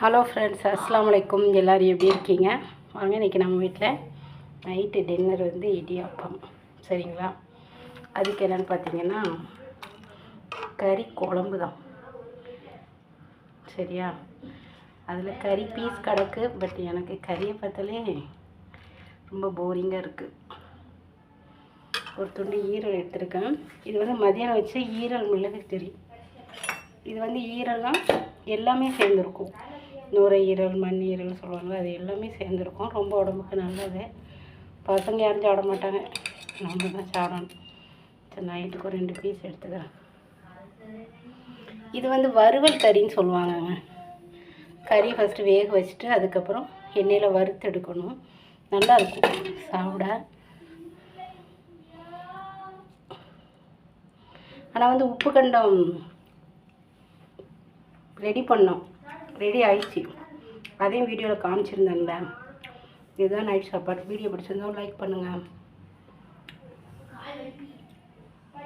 Hello friends, அஸ்ஸலாமு அலைக்கும். எல்லோரும் எப்படி இருக்கீங்க? வாங்க, இன்றைக்கி நம்ம வீட்டில் நைட்டு டின்னர் வந்து இடியாப்பம். சரிங்களா? அதுக்கு என்னென்னு பார்த்தீங்கன்னா கறி குழம்பு தான். சரியா? அதில் கறி பீஸ் கிடக்கு. பட் எனக்கு கறியை பார்த்தாலே ரொம்ப போரிங்காக இருக்குது. ஒரு துண்டு ஈரல் எடுத்துருக்கேன். இது வந்து மதியானம் வச்சு ஈரல் மிளகு தெரியும். இது வந்து ஈரல்லாம் எல்லாமே சேர்ந்துருக்கும். நுரையீரல், மண்ணீரல் சொல்லுவாங்க, அது எல்லாமே சேர்ந்துருக்கும். ரொம்ப உடம்புக்கு நல்லது. பசங்க யாரும் சாப்பிட மாட்டாங்க, நம்ம தான் சாப்பிடணும். சரி, நைட்டுக்கு ஒரு 2 பீஸ் எடுத்துக்கிறேன். இது வந்து வறுவல் கறின்னு சொல்லுவாங்கங்க. கறி ஃபஸ்ட்டு வேக வச்சுட்டு அதுக்கப்புறம் எண்ணெயில் வறுத்து எடுக்கணும். நல்லாயிருக்கும் சாப்பிட. ஆனால் வந்து உப்பு கண்டம் ரெடி பண்ணோம், ரெடி ஆயிடுச்சு. அதையும் வீடியோவில் காமிச்சிருந்தேன்ல. இதுதான் நைட் சாப்பாடு. வீடியோ பிடிச்சிருந்தோம் லைக் பண்ணுங்கள்.